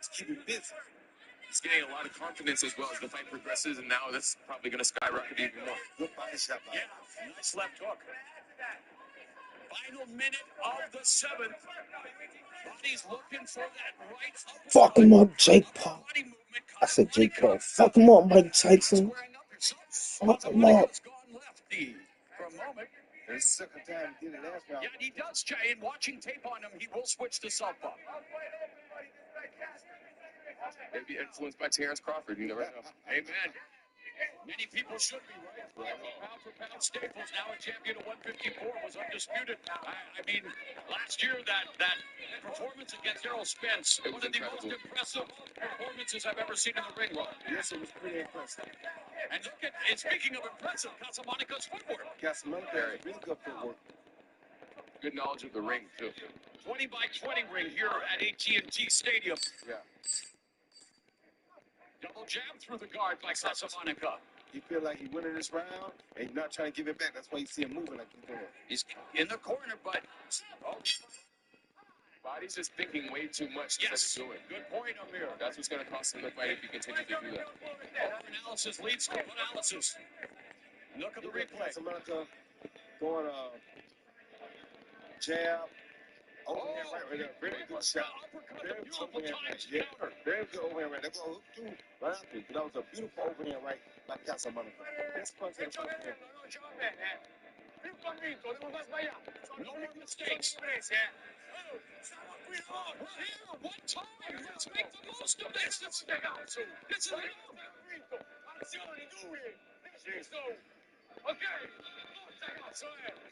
to keep him busy. He's getting a lot of confidence as well as the fight progresses, and now that's probably going to skyrocket even more. Good body shot by him. Yeah, nice left hook. Final minute of the 7th. Body's looking for that right uppercut. Fuck him up, Jake Paul. I said Jake Paul. Fuck him up, Mike Tyson. Fuck him up. For a moment. It's the second time he did it last round. Yeah, he does. In watching tape on him, he will switch to southpaw. Maybe influenced by Terrence Crawford. You never know. Amen. Many people should be right. Pound for pound Staples, now a champion of 154, was undisputed. I mean, last year that performance against Errol Spence, one of the most impressive performances I've ever seen in the ring. Yes, it was pretty impressive. And look at, and speaking of impressive, Casamanica's footwork. Casamanica has really good footwork. Good knowledge of the ring, too. 20 by 20 ring here at AT&T Stadium. Yeah. Double jab through the guard by Casamanica. He feel like he's winning this round, and he's not trying to give it back. That's why you see him moving like he's doing. He's in the corner, but... Body's just thinking way too much. Yes. To do it. Good point, Amir. That's what's going to cost him the fight if he continues to do that. Our analysis leads to analysis. Look at the replay. Casamanica going jab. Overhand right there. Very good shot. Very good overhand right. Yeah. Very good overhand right. They're going to hook through right after. That was a beautiful overhand right by Casamanica. Best punch in the first round. No more mistakes. We're here. One time. Let's make the most of this. This is it. Okay.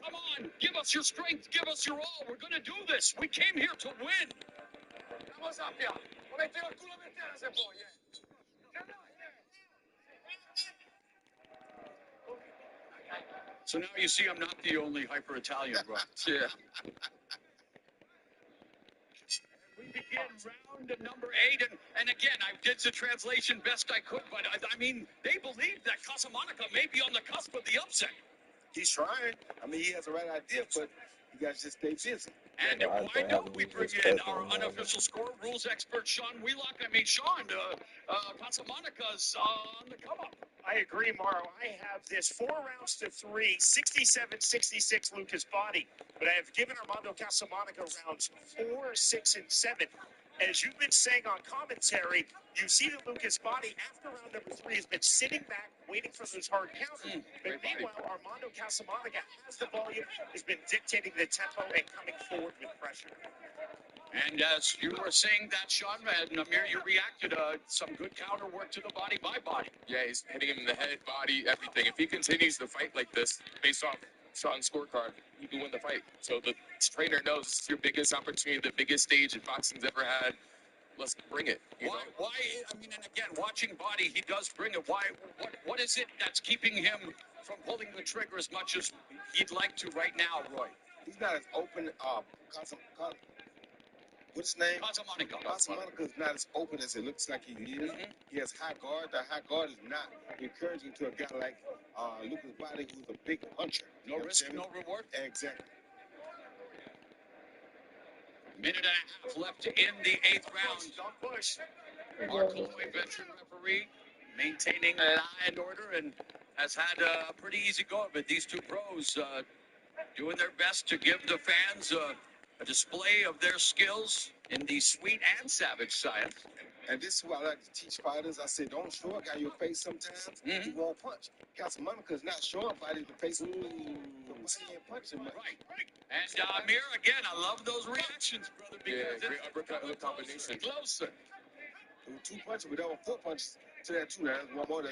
Come on, give us your strength, give us your all. We're going to do this. We came here to win. So now you see I'm not the only hyper-Italian, right? Yeah. We begin round number 8, and again, I did the translation best I could, but I mean, they believe that Casamanica may be on the cusp of the upset. He's trying. I mean, he has the right idea, but you guys just stay busy. And why don't we bring in our unofficial score rules expert, Sean Wheelock? I mean, Sean, Casamanica's on the come up. I agree, Mauro. I have this 4 rounds to 3, 67-66 Lucas Body, but I have given Armando Casamanica rounds 4, 6, and 7. As you've been saying on commentary, you see that Lucas Body, after round number 3, has been sitting back, waiting for those hard counters. But meanwhile, Armando Casamanica has the volume, has been dictating the tempo, and coming forward with pressure. And as you were saying that, Sean, and Amir, you reacted some good counter work to the body by Body. Yeah, he's hitting him in the head, body, everything. If he continues to fight like this, based off Sean's scorecard, he can win the fight. So the trainer knows this is your biggest opportunity, the biggest stage that boxing's ever had. Let's bring it. Why? I mean, and again, watching Body, he does bring it. Why? What is it that's keeping him from pulling the trigger as much as he'd like to right now, Roy? He's not as open. What's his name? Casamanica. Casamanica is not as open as it looks like he is. He has high guard. The high guard is not encouraging to a guy like Lucas Body, who's a big puncher. No risk, no reward. Exactly. Minute and a half left in the 8th round. Don't push. Mark Lloyd, veteran referee, maintaining law and order, and has had a pretty easy go of it. These two pros doing their best to give the fans a display of their skills in the sweet and savage science. And this is what I like to teach fighters. I said, don't show a guy your face sometimes. He won't punch. Casamanica is not showing fighters the face. He ain't punching much. Right. And Amir, again, I love those reactions, brother, because great uppercut combination. Closer. There were 2 punches, but there were 4 punches to that too. There's one more.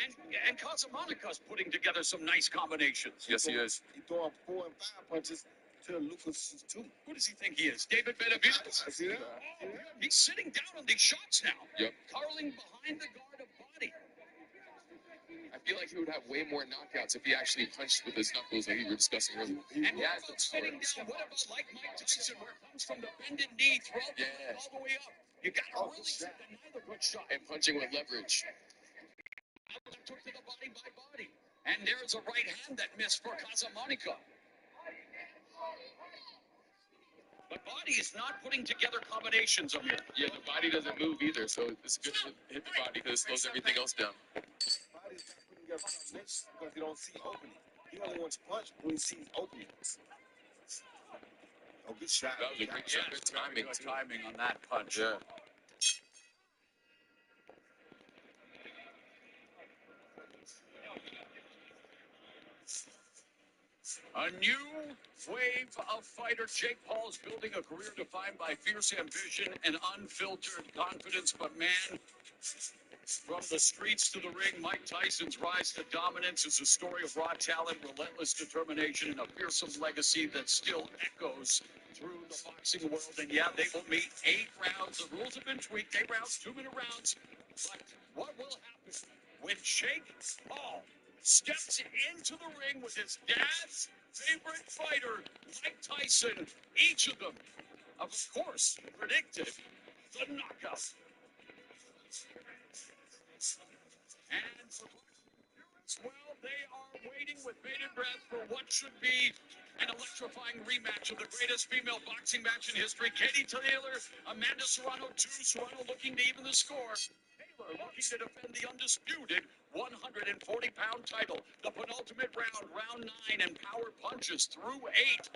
And Casamanica's putting together some nice combinations. Yes, he is. He's throwing 4 and 5 punches to Lucas too. Who does he think he is? David Benavidez? I see that. He's sitting down on these shots now. Yep. Carling behind the guard of Body. I feel like he would have way more knockouts if he actually punched with his knuckles like you were discussing earlier. And what about sitting down? What about like Mike Tyson, where it comes from the bended knee, throw all the way up? You got to really take another good shot. And punching with leverage. Took to the body by Body. And there's a right hand that missed for Casamanica. But Body is not putting together combinations, Amir. Yeah, the body doesn't move either, so it's good to hit the body because it slows everything else down. Body's not putting together combinations because he don't see opening. He only wants to punch when he sees openings. Oh, good shot. That was a great shot. Good timing, Good too. timing on that punch. Yeah. A new wave of fighter. Jake Paul's building a career defined by fierce ambition and unfiltered confidence. But man, from the streets to the ring, Mike Tyson's rise to dominance is a story of raw talent, relentless determination, and a fearsome legacy that still echoes through the boxing world. And yeah, they will meet 8 rounds. The rules have been tweaked. 8 rounds, 2-minute rounds. But what will happen when Jake Paul steps into the ring with his dad's favorite fighter, Mike Tyson? Each of them, of course, predicted the knockout. And for well, they are waiting with bated breath for what should be an electrifying rematch of the greatest female boxing match in history. Katie Taylor, Amanda Serrano 2, Serrano looking to even the score. Taylor looking to defend the undisputed 140-pound title. The penultimate round, round 9, and power punches through 8.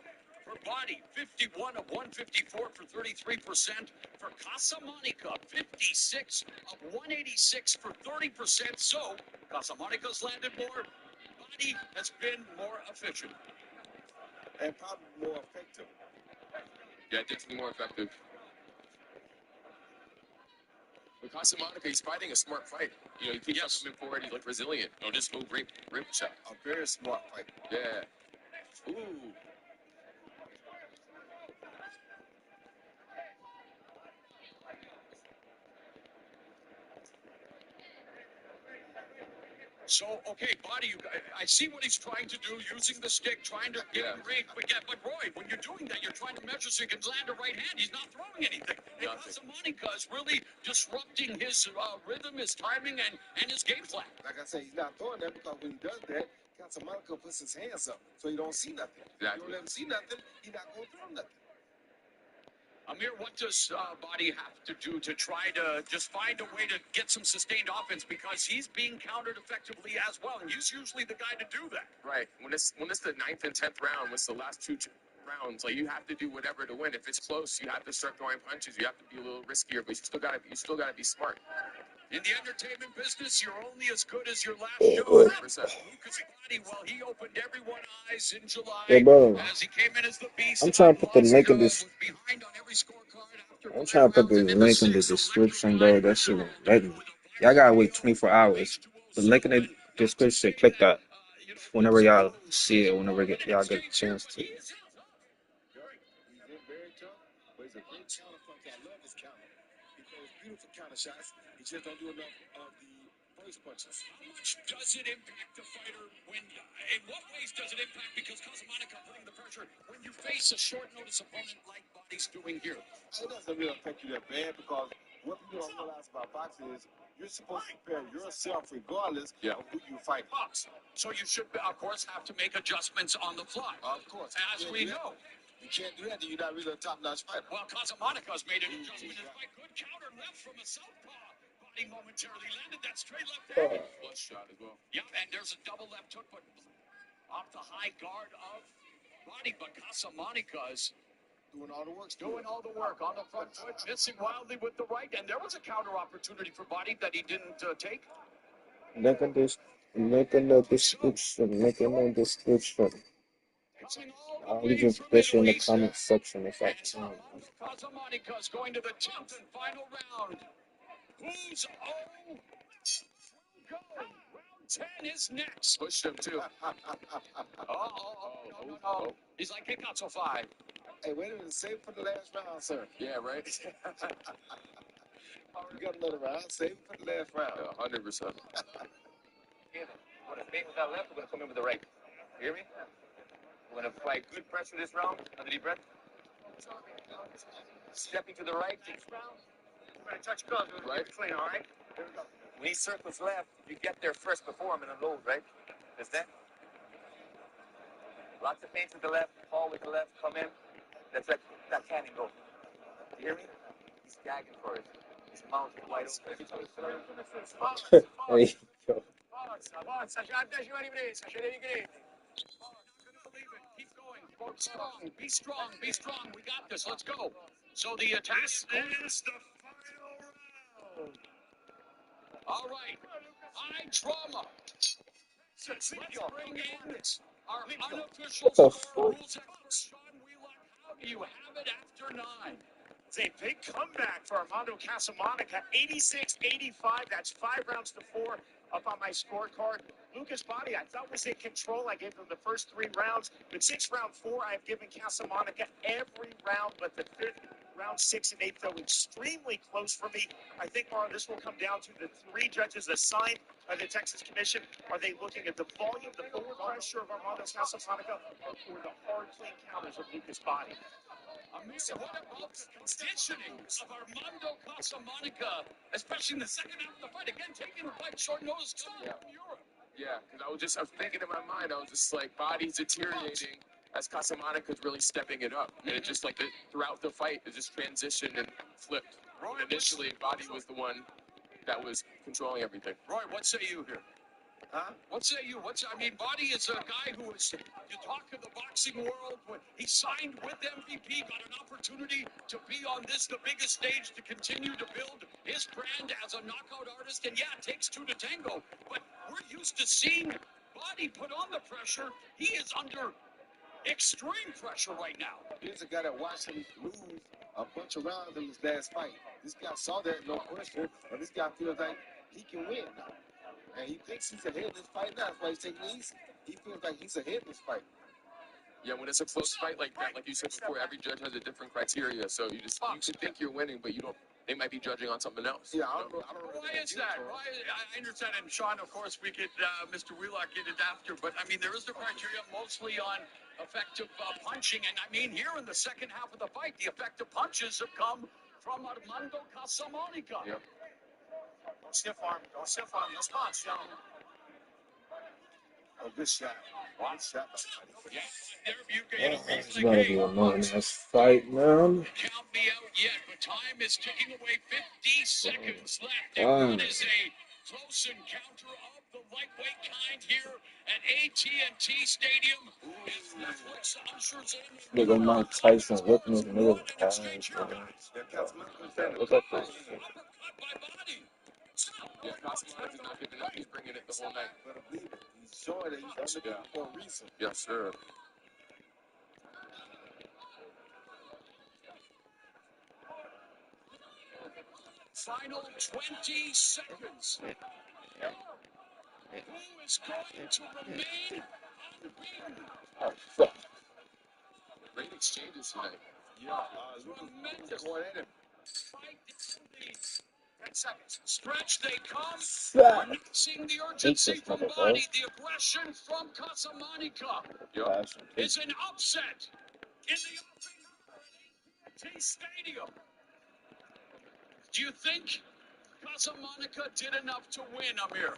For Body, 51 of 154 for 33%. For Casamonica, 56 of 186 for 30%. So, Casamonica's landed more. Body has been more efficient. And probably more effective. Yeah, definitely more effective. With Casamonica, he's fighting a smart fight. You know, he keeps on coming forward. He's like resilient. You know, just go rip shot. A very smart fight. Yeah. Ooh. So, okay, Body, I see what he's trying to do, using the stick, trying to get in range. But Roy, when you're doing that, you're trying to measure so you can land a right hand. He's not throwing anything. And Casamonica is really disrupting his rhythm, his timing, and his game plan. Like I said, he's not throwing that because when he does that, Casamonica puts his hands up so you don't see nothing. Exactly. You don't let him see nothing, he's not going to throw nothing. Amir, what does Body have to do to try to just find a way to get some sustained offense, because he's being countered effectively as well, and he's usually the guy to do that. Right. When it's the 9th and 10th round, when it's the last 2 rounds, like you have to do whatever to win. If it's close, you have to start throwing punches. You have to be a little riskier, but you still gotta be smart. In the entertainment business, you're only as good as your last show. 100%. Lucas Body, well, he opened everyone's eyes in July Hey, bro. as he came in as the beast. I'm trying to put the link in this. Was behind on every scorecard after I'm trying to put the link in the description, bro. That shit won't let me. Y'all gotta wait 24 hours. The link in the description, click that. Whenever y'all see it, whenever y'all get a chance to. He's very tough, but he's a great counter puncher. I love his counter. He throws beautiful counter shots. He just don't do enough of the first punches. How much does it impact the fighter when, in what ways does it impact, because Casamonica putting the pressure, when you face a short notice opponent like Body's doing here? It doesn't really affect you that bad because what people don't realize about boxing is you're supposed to prepare yourself regardless of who you fight. So you should, of course, have to make adjustments on the fly. Of course. As we know. You can't do that, then you're not really a top-notch fighter. Well, Casamonica's made an adjustment. His fight, good counter left from a southpaw. Body momentarily landed that straight left hand. Flush shot as well. Yeah, and there's a double left hook, but off the high guard of Body. But Casamonica's Doing all the work. doing all the work on the front foot, missing wildly with the right, and there was a counter opportunity for Body that he didn't take. Link in this. Link in the description. Link in the description. I'll leave your picture in the comment section if I can. Casamonica's going to the 10th and final round. Who's will go? Round 10 is next. Pushed him too. No. He's like, kick out so 5. Hey, wait a minute. Save it for the last round, sir. Yeah, right? You got another round. Save it for the last round. Yeah, 100%. When it's being with that left, we're going to come in with the right. You hear me? We're going to apply good pressure this round. Under deep breath. Stepping to the right. We're going to touch gloves. We're going to clean, all right? When he circles left, you get there first before him and unload, right? Understand? Lots of pain to the left. Paul with the left. Come in. That's it. that cannon go. You hear me? He's gagging for it. His mouth is wide open. Hey, yo. Forza, c'è la 10ª ripresa, ce devi credere. Believe it. Keep going. Strong. Be strong. Be strong. We got this. Let's go. So the attack. This is the final round. All right. High trauma. Let's bring in our unofficial What the score fuck? rules expert, Sean Wheelock. How do you have it after 9? It's a big comeback for Armando Casamonica, 86-85. That's 5 rounds to 4 up on my scorecard. Lucas Body, I thought was in control. I gave him the first 3 rounds, but since round 4, I've given Casamonica every round but the 5th. Round 6 and 8, though, extremely close for me. I think, Mara, this will come down to the 3 judges assigned by the Texas Commission. Are they looking at the volume, the forward pressure of Armando Casamonica, or the hard, clean counters of Lucas Body? Amazing. What about the conditioning of Armando Casamonica, especially in the second half of the fight? Again, taking the fight short notice coming from Europe. Yeah, because I was thinking in my mind, I was just like, body's deteriorating as Casamonica's really stepping it up. And it just like throughout the fight, it just transitioned and flipped. Roy, Initially, Body was the one that was controlling everything. Roy, what say you here? Huh? What say you? Body is a guy who is, you talk of the boxing world, when he signed with MVP, got an opportunity to be on the biggest stage to continue to build his brand as a knockout artist. And yeah, it takes 2 to tango, but we're used to seeing Body put on the pressure. He is under extreme pressure right now. Here's a guy that watched him lose a bunch of rounds in his last fight. This guy saw that, no question, but this guy feels like he can win now. And he thinks he's ahead in this fight now. That's why he's taking it easy. He feels like he's ahead in this fight. Yeah, when it's a close fight like that, like you said before, every judge has a different criteria. So you can think you're winning, but you don't. They might be judging on something else. Yeah, I don't know. Why is that? I understand, and Sean, of course, we could, Mr. Wheelock get it after, but I mean, there is the criteria mostly on effective punching, and I mean, here in the second half of the fight, the effective punches have come from Armando Casamonica. Yeah. Don't stiff arm. Don't stiff arm. Let's punch, gentlemen. Oh, good shot. One shot. Yeah, there you know, It's gonna be a nice fight, man. count me out yet, but time is ticking away. 50 seconds left. And what is a close encounter of the lightweight kind here at AT&T Stadium. As Netflix ushers in Look at Mike Tyson whipping his nigga's ass, man. Look at this shit. uppercut by Body. Yeah, Casamonica's not giving up. He's bringing it the whole night. Better believe it. He's showing that he's underdog for a reason. Yes, sir. Final 20 seconds. Who is going to remain unbeaten? Oh, fuck. Great exchanges tonight. Yeah, Tremendous going at him. fight down the 10 seconds. Stretch they come. Fuck. We're not seeing the urgency this from nigga, Body. The aggression from Casamonica is an upset in the offing at AT&T Stadium. Do you think Casamonica did enough to win, Amir?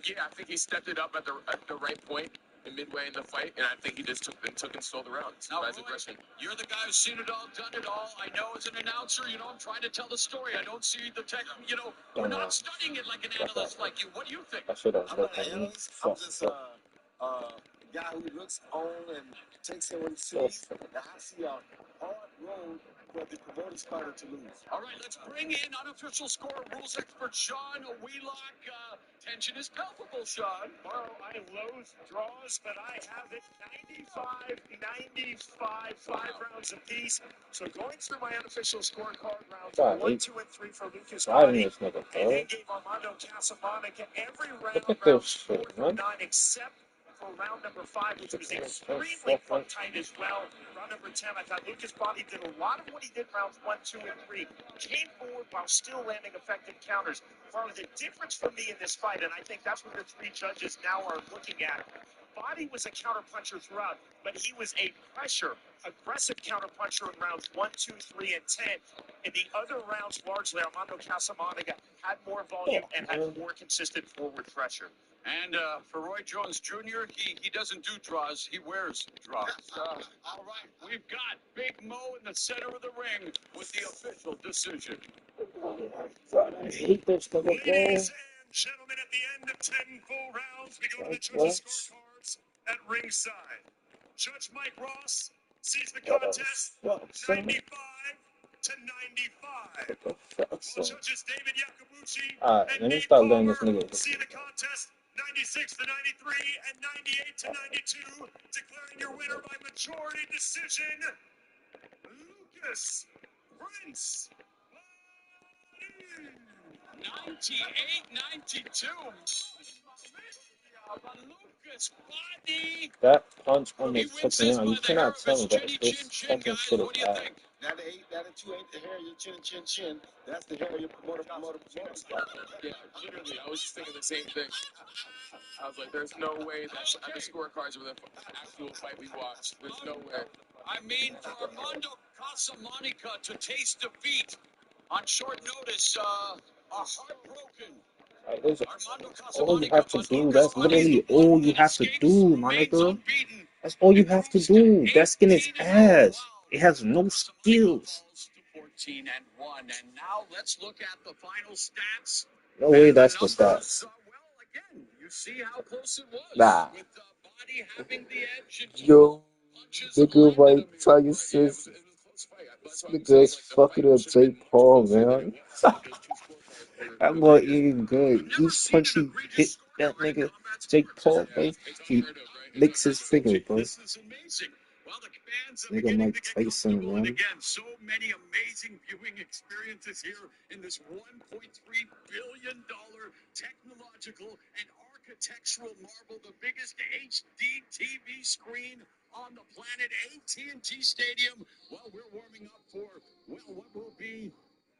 Yeah, I think he stepped it up at the right point in midway in the fight, and I think he just took and stole the rounds Now, by his Roy, aggression. you're the guy who's seen it all, done it all. I know as an announcer, I'm trying to tell the story. I don't see the tech, we're not studying it like an analyst like you. What do you think? I should have I'm looked not at an me. analyst. I'm just a guy who looks on and takes in what he sees. And I see a hard road for the promoter's fighter to lose. All right, let's bring in unofficial score rules expert Sean Wheelock. Tension is palpable, Sean. Tomorrow I loathe draws, but I have it 95, 5 rounds apiece. So going through my unofficial scorecard, rounds God, 1, 2, and 3 for Lucas driving Body, this nigga, and bro. then gave Armando Casamonica every round, Look at this rounds 4 shit, through man. 9, except for round number 5, which was extremely tight as well. Round number 10, I thought Lucas Body did a lot of what he did rounds 1, 2, and 3. Came forward while still landing effective counters. Well, the difference for me in this fight, and I think that's what the 3 judges now are looking at, Body was a counterpuncher throughout, but he was a aggressive counterpuncher in rounds 1, 2, 3, and 10. In the other rounds, largely, Armando Casamonica had more volume and had more consistent forward pressure. And for Roy Jones Jr., he doesn't do draws, he wears draws. All right, we've got Big Mo in the center of the ring with the official decision. I hate those type of Ladies balls. and gentlemen, at the end of 10 full rounds, we go to the judges' scorecards at ringside. Judge Mike Ross sees the contest 95 to 95. While judges David Yakabuchi Alright, and let me Nate stop letting this Palmer nigga. see the contest 96 to 93 and 98 to 92, declaring your winner by majority decision, Lucas Prince. 98-92. Lucas Body. That punch almost He took wins me this out. by You the hair cannot of tell his me that chinny this chin chin, fucking guys. shit is What do you ass. think? Now that you ain't the hair, your chin. That's the hair of your promoter. Yeah, literally, I was just thinking the same thing. I was like, there's no way that's at the scorecards of the actual fight we watched. There's no way. I mean, for Armando Casamonica to taste defeat on short notice, are heartbroken. Like, this is Armando all you Casamonica, have to but do. Lucas That's Body is literally the one all you that have to escapes, do, my remains nigga. unbeaten. That's all you have to do. That's skin his ass. It has no skills. 14-1, and now let's look at the final stats. No way And the that's the numbers, stats. well, again, you see how close it was. Nah. With Body having the edge and Yo, punches nigga landed Mike him. Tyson. It was a close fight. That's This why I'm nigga saying, is like, the fucking fight up should have Jake been much Paul, closer than it man. was because two scorecards That were boy biased. eating good. Never Each seen punch an he hit egregious that scorecard in nigga combat Jake sports. Paul, Yeah, bro, it's he unheard of, right? It's licks his unheard of. finger, bro. This is amazing. Well, the fans are Nigga beginning Mike to get Tyson, comfortable, and man. again, so many amazing viewing experiences here in this $1.3 billion technological and architectural marvel, the biggest HD TV screen on the planet, AT&T Stadium. Well, we're warming up for, well, what will be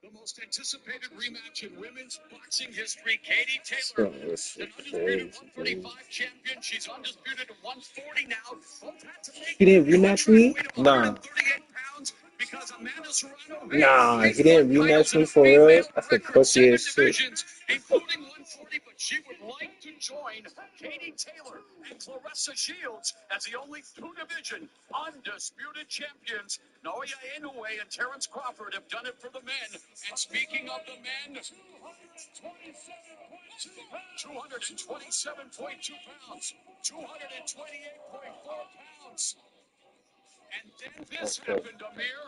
the most anticipated rematch in women's boxing history. Katie Taylor is an undisputed 135 champion. She's undisputed at 140 now. Both had to make He didn't rematch me? weight of Nah. 138 pounds because Amanda Serrano Nah, he didn't rematch me for real? That's a pussy ass shit. divisions, including 140, but she would like to join Katie Taylor and Claressa Shields as the only two-division undisputed champions. Naoya Inoue and Terrence Crawford have done it for the men. And speaking of the men, 227.2 pounds, 228.4 pounds. And then this happened, Amir.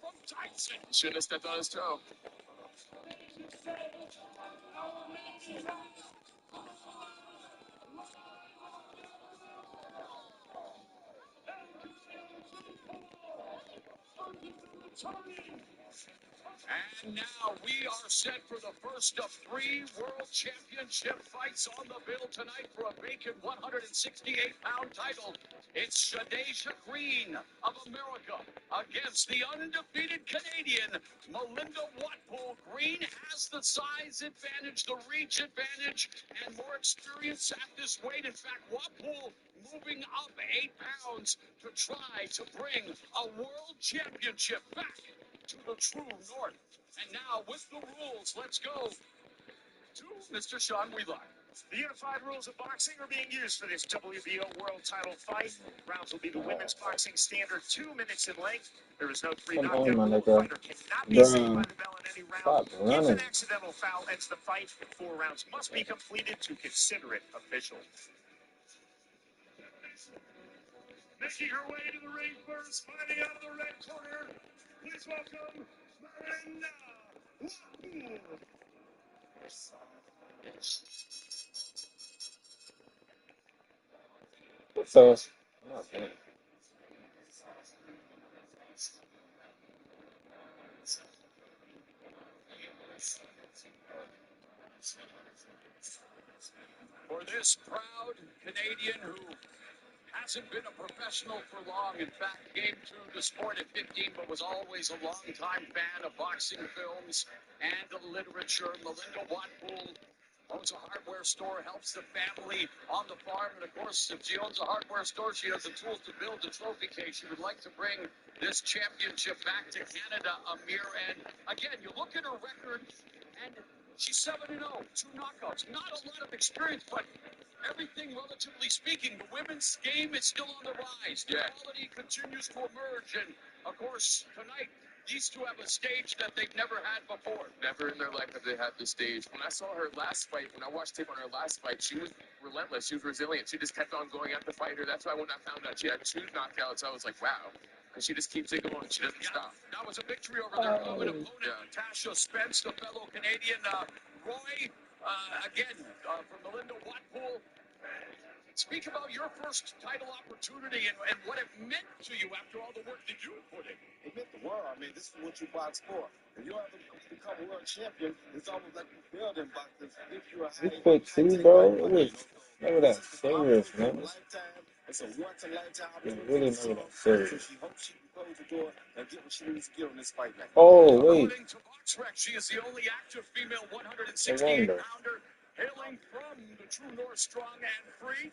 From Tyson. Shouldn't have stepped on his toe. And now we are set for the first of 3 world championship fights on the bill tonight for a vacant 168-pound title. It's Shadeja Green of America against the undefeated Canadian Melinda Watpool. Green has the size advantage, the reach advantage, and more experience at this weight. In fact, Watpool moving up 8 pounds to try to bring a world championship back to the true north. And now, with the rules, let's go to Mr. Sean Wheelock. The unified rules of boxing are being used for this WBO world title fight. Rounds will be the women's boxing standard, 2 minutes in length. There is no 3 Come knockout on, my rule. nigga. Fighter cannot be saved by Bruh. the bell in any round. Stop If running. an accidental foul ends the fight, 4 rounds must be completed to consider it official. Making her way to the ring first, fighting out of the red corner. Please welcome Melinda Watpool. So, For this proud Canadian who hasn't been a professional for long, in fact, came to the sport at 15, but was always a long-time fan of boxing films and the literature, Melinda Watpool owns a hardware store, helps the family on the farm. And, of course, if she owns a hardware store, she has the tools to build a trophy case. She would like to bring this championship back to Canada, Amir. And, again, you look at her record, and she's 7-0, 2 knockouts. Not a lot of experience, but everything relatively speaking, the women's game is still on the rise. The quality continues to emerge. And, of course, tonight, these two have a stage that they've never had before. Never in their life have they had this stage. When I saw her last fight, when I watched tape on her last fight, she was relentless. She was resilient. She just kept on going at the fighter. That's why when I found out she had 2 knockouts, I was like, wow. Because she just keeps it going. She doesn't stop. That was a victory over their common opponent, Tasha Spence, the fellow Canadian. Roy, again, from Melinda Watpool. Speak about your first title opportunity and what it meant to you after all the work that you put in. It meant the world. I mean, this is what you box for. If you ever become a world champion, it's almost like you building boxes if you're a You quit too, bro. It was never that serious, man. lifetime. It's a once-in-a-lifetime It's opportunity. really never that serious. So she hopes she can close the door and get what she needs to get on this fight night. Oh, wait. According to BoxRec, she is the only active female No 168-pounder hailing from the True North Strong and Free.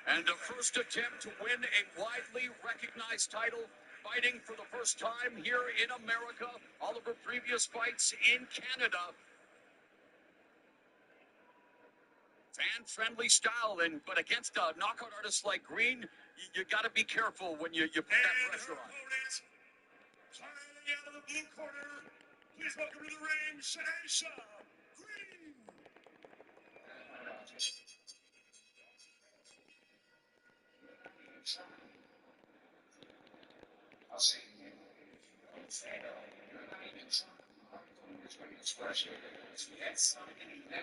And the first attempt to win a widely recognized title, fighting for the first time here in America. All of her previous fights in Canada. Fan-friendly style, but against a knockout artist like Green, you got to be careful when you put that pressure on. Fighting out of the blue corner, please welcome to the ring, Tyson Green.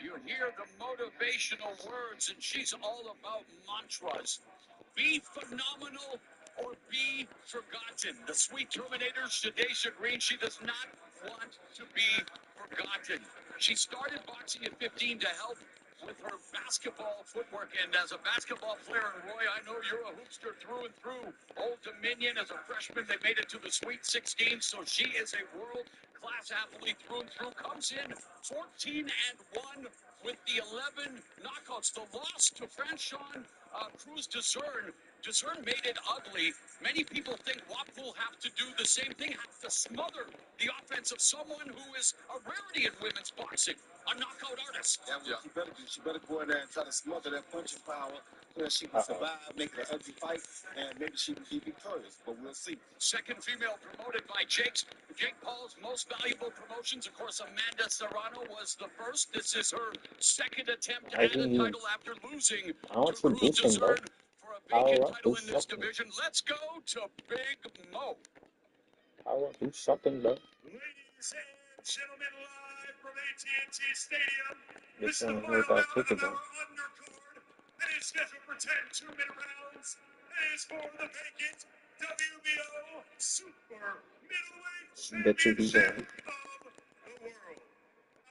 You hear the motivational words, and she's all about mantras. Be phenomenal or be forgotten. The sweet Terminator, Shadesha Green, she does not want to be forgotten. She started boxing at 15 to help with her basketball footwork. And as a basketball player, and Roy, I know you're a hoopster through and through. Old Dominion, as a freshman, they made it to the Sweet 16, so she is a world-class athlete through and through. Comes in 14-1 with the 11 knockouts. The loss to Franchon Cruz Discern. Discern made it ugly. Many people think Watpool have to do the same thing, have to smother the offense of someone who is a rarity in women's boxing, a knockout artist. That's what she better do. She better go in there and try to smother that punching power so that she can survive, make it an ugly fight, and maybe she can be victorious. But we'll see. Second female promoted by Jake Paul's Most Valuable Promotions. Of course, Amanda Serrano was the first. This is her second attempt at a title after losing to Cruz Discern for a vacant title in this division. Let's go to Big Mo. I want to do something, bro. Ladies and gentlemen, live from AT&T Stadium, This this is the one final here got round of tickets our on. undercard. It is scheduled for 10 two-minute rounds. It is for the vacant WBO Super Middleweight Bet you be Championship done. of the world.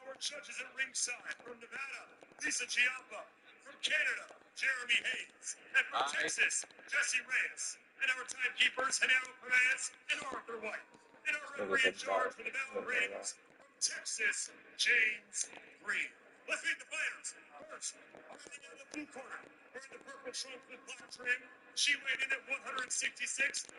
Our judges at ringside from Nevada, Lisa Chiappa. From Canada, Jeremy Hayes. And from Texas, Jesse Reyes. And our timekeepers, Hanero Perez and Arthur White. And our referee in charge for the battle rings from Texas, James Green. Let's meet the fighters. First, fighting out of the blue corner, wearing the purple trunks with black trim. She weighed in at 166.8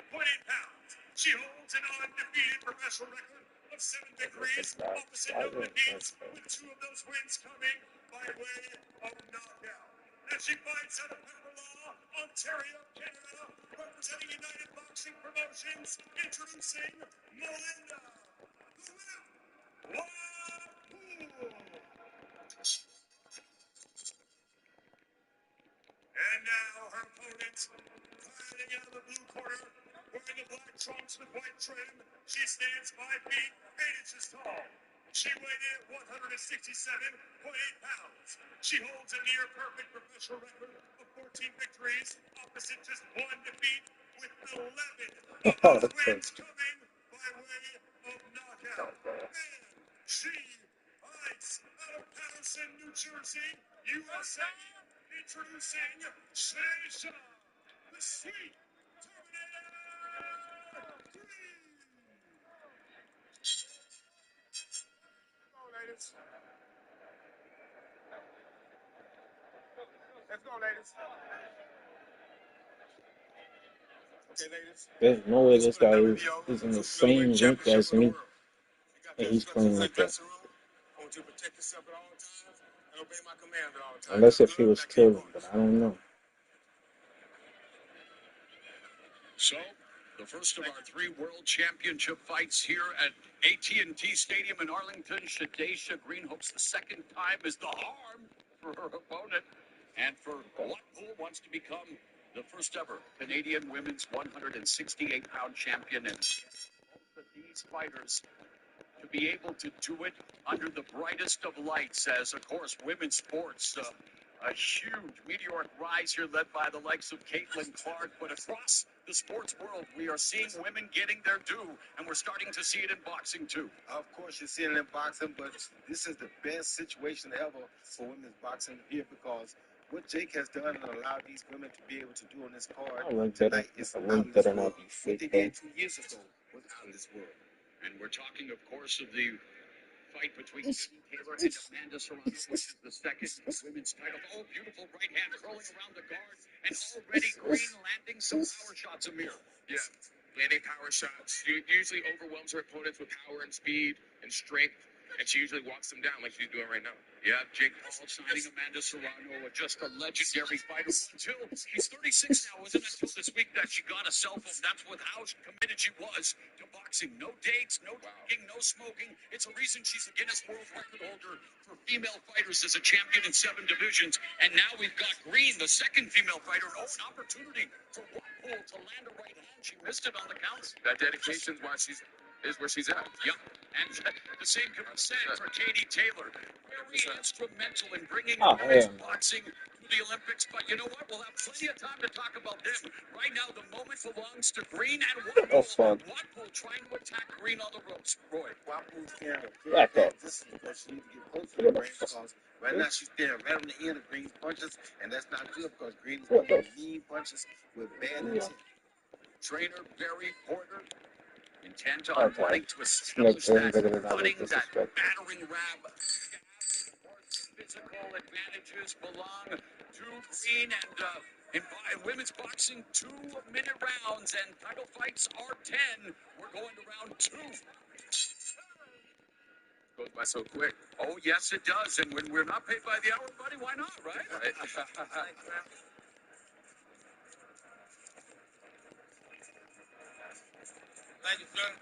pounds. She holds an undefeated professional record of 7 victories, opposite no defeats, with 2 of those wins coming by way of knockout. And she fights out of Pepperlaw, Ontario, Canada, representing United Boxing Promotions, introducing Melinda, the Whip, Watpool. And now her opponent, fighting out of the blue corner, wearing the black trunks with white trim. She stands 5 feet, 8 inches tall. She weighed in at 167.8 pounds. She holds a near-perfect professional record of 14 victories, opposite just 1 defeat, with 11 of those wins coming by way of knockout. And she fights out of Patterson, New Jersey, USA. Introducing Shayna, the Sweet Terminator Green. Hello, ladies. Let's go, ladies. Okay, ladies. There's no way This this for the guy WBO is in the super middleweight same rank championship as of the me, world. You got and the he's playing instructions in the like that. dressing room. I want you to protect yourself at all times and obey my commands at all times. Unless if he Understood? was Back to your killing, corners. but I don't know. So, the first of our 3 World Championship fights here at AT&T Stadium in Arlington. Shadesha Green hopes the second time is the harm for her opponent. And for Blackpool wants to become the first ever Canadian women's 168-pound champion. And both of these fighters to be able to do it under the brightest of lights, as, of course, women's sports, a huge meteoric rise here led by the likes of Caitlin Clark. But across the sports world, we are seeing women getting their due, and we're starting to see it in boxing, too. Of course, you're seeing it in boxing, but this is the best situation ever for women's boxing here because what Jake has done and allowed these women to be able to do on this card tonight is out of this world. What they did 2 years ago was out of this world. And we're talking, of course, of the fight between Katie Taylor and Amanda Serrano, which is the second women's title. Oh, beautiful right hand curling around the guard, and already Green landing some power shots, Amir. Yeah, landing power shots. She usually overwhelms her opponents with power and speed and strength, and she usually walks them down like she's doing right now. Yeah, Jake Paul signing Amanda Serrano, just a legendary fighter. Until she's 36 now, wasn't until this week that she got a cell phone. That's with how committed she was to boxing. No dates, no drinking, no smoking. It's a reason she's the Guinness World Record holder for female fighters as a champion in 7 divisions. And now we've got Green, the second female fighter. Oh, an opportunity for Blackpool to land a right hand. She missed it on the count. That dedication is where she's at. Yep. And the same can be said for Katie Taylor. Very instrumental in bringing women's boxing to the Olympics. But you know what? We'll have plenty of time to talk about them. Right now, the moment belongs to Green and Watpool. Watpool trying to attack Green on the ropes. Roy. Watpool's standing Like that. This is because she needs to get close to the Green because right now she's staring right on the end of Green's punches, and that's not good because Green is throwing mean punches with bad intent. Trainer Barry Porter intent on wanting to establish that cutting, that battering ram. Physical advantages belong to Green, and in women's boxing, 2-minute rounds, and title fights are 10. We're going to round 2. Goes by so quick. Oh, yes, it does. And when we're not paid by the hour, buddy, why not, right? Thank you, sir.